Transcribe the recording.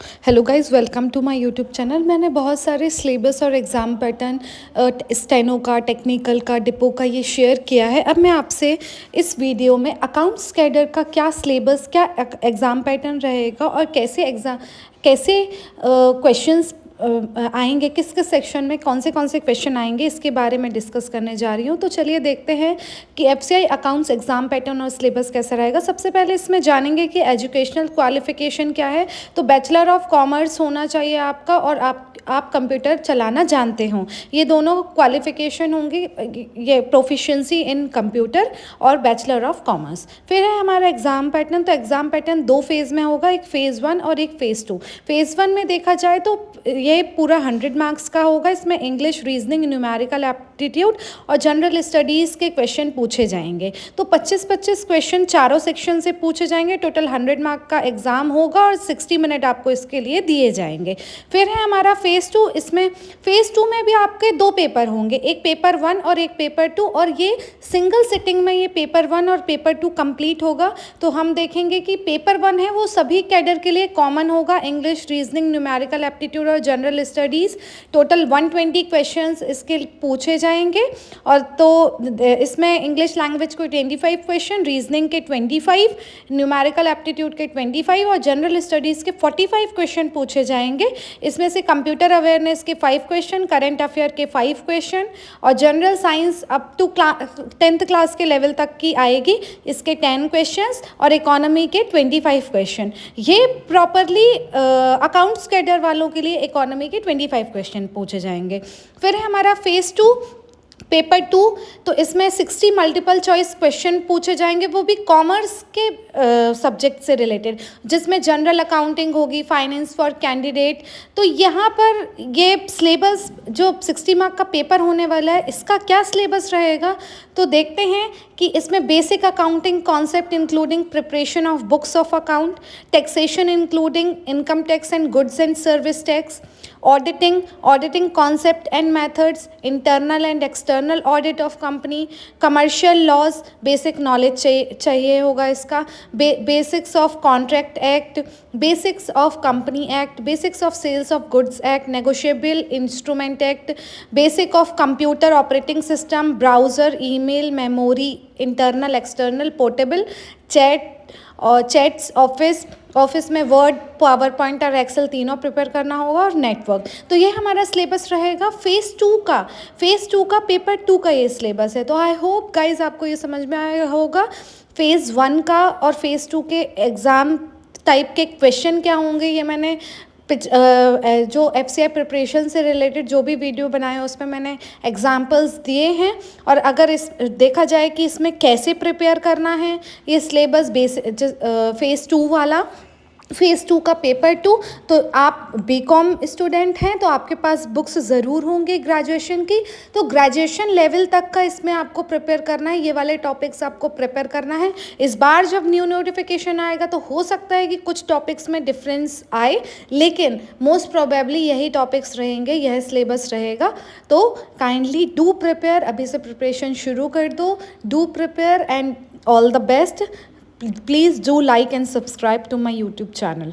Hello guys, welcome to my YouTube channel. मैंने बहुत सारे सिलेबस और एग्ज़ाम पैटर्न स्टेनो का, टेक्निकल का, डिपो का ये शेयर किया है। अब मैं आपसे इस वीडियो में अकाउंट्स कैडर का क्या सिलेबस, क्या एग्ज़ाम पैटर्न रहेगा और कैसे क्वेश्चंस आएंगे, किस किस सेक्शन में कौन से क्वेश्चन आएंगे, इसके बारे में डिस्कस करने जा रही हूँ। तो चलिए देखते हैं कि एफसीआई अकाउंट्स एग्ज़ाम पैटर्न और सिलेबस कैसा रहेगा। सबसे पहले इसमें जानेंगे कि एजुकेशनल क्वालिफिकेशन क्या है। तो बैचलर ऑफ कॉमर्स होना चाहिए आपका और आप कंप्यूटर चलाना जानते हो, ये दोनों क्वालिफिकेशन होंगी, ये प्रोफिशिएंसी इन कंप्यूटर और बैचलर ऑफ कॉमर्स। फिर है हमारा एग्ज़ाम पैटर्न। तो एग्ज़ाम पैटर्न दो फेज़ में होगा, एक फ़ेज़ 1 और एक फ़ेज़ 2। फ़ेज़ 1 में देखा जाए तो ये पूरा 100 मार्क्स का होगा। इसमें इंग्लिश, रीजनिंग, न्यूमेरिकल एप्टीट्यूड और जनरल स्टडीज़ के क्वेश्चन पूछे जाएंगे। तो 25-25 क्वेश्चन चारों सेक्शन से पूछे जाएंगे। टोटल 100 मार्क का एग्ज़ाम होगा और 60 मिनट आपको इसके लिए दिए जाएंगे। फिर है हमारा फ़ेज़ 2। इसमें फ़ेज़ 2 में भी आपके दो पेपर होंगे, एक पेपर 1 और एक पेपर 2, और ये सिंगल सिटिंग में ये पेपर 1 और पेपर 2 कंप्लीट होगा। तो हम देखेंगे कि पेपर 1 है वो सभी कैडर के लिए कॉमन होगा, इंग्लिश, रीजनिंग, न्यूमेरिकल एप्टीट्यूड और जनरल स्टडीज़। टोटल 120 क्वेश्चंस इसके पूछे जाएंगे। और तो इसमें इंग्लिश लैंग्वेज को 25 क्वेश्चन, रीजनिंग के 25, न्यूमेरिकल एप्टीट्यूड के 25 और जनरल स्टडीज़ के 45 क्वेश्चन पूछे जाएंगे। इसमें से कंप्यूटर अवेयरनेस के 5 क्वेश्चन, करंट अफेयर के 5 क्वेश्चन और general science up to 10th class के लेवल तक की आएगी, इसके 10 क्वेश्चंस और इकोनॉमी के 25 क्वेश्चन। ये प्रॉपरली अकाउंट्स कैडर वालों के लिए इकोनॉमी के 25 क्वेश्चन पूछे जाएंगे। फिर है हमारा फ़ेज़ 2, पेपर 2। तो इसमें 60 मल्टीपल चॉइस क्वेश्चन पूछे जाएंगे, वो भी कॉमर्स के सब्जेक्ट से रिलेटेड, जिसमें जनरल अकाउंटिंग होगी, फाइनेंस फॉर कैंडिडेट। तो यहाँ पर ये सिलेबस जो 60 मार्क का पेपर होने वाला है, इसका क्या सिलेबस रहेगा तो देखते हैं कि इसमें basic accounting concept including preparation of books of account, taxation including income tax and goods and service tax, auditing concept and methods, internal and external audit of company, commercial laws, basic knowledge चाहिए होगा इसका, basics of contract act, basics of company act, basics of sales of goods act, negotiable instrument act, basic of computer operating system, browser, email, memory, internal external, portable, chats, office में word, power point और Excel तीनों prepare करना होगा, और network. तो ये हमारा syllabus रहेगा फ़ेज़ 2 का पेपर 2 का ये सिलेबस है। तो आई होप गाइज आपको ये समझ में आया होगा फ़ेज़ 1 का और फ़ेज़ 2 के एग्ज़ाम टाइप के क्वेश्चन क्या होंगे। ये मैंने जो एफसीआई प्रिपरेशन से रिलेटेड जो भी वीडियो बनाए उसमें मैंने एग्जांपल्स दिए हैं। और अगर इस देखा जाए कि इसमें कैसे प्रिपेयर करना है, ये सिलेबस फ़ेज़ 2 वाला, फ़ेज़ 2 का पेपर 2। तो आप बीकॉम स्टूडेंट हैं तो आपके पास बुक्स ज़रूर होंगे ग्रेजुएशन की। तो ग्रेजुएशन लेवल तक का इसमें आपको प्रिपेयर करना है, ये वाले टॉपिक्स आपको प्रिपेयर करना है। इस बार जब न्यू नोटिफिकेशन आएगा तो हो सकता है कि कुछ टॉपिक्स में डिफरेंस आए, लेकिन मोस्ट प्रोबेबली यही टॉपिक्स रहेंगे, यह सिलेबस रहेगा। तो काइंडली डू प्रिपेयर, अभी से प्रिपरेशन शुरू कर दो। Do prepare and all the best. Please do like and subscribe to my YouTube channel.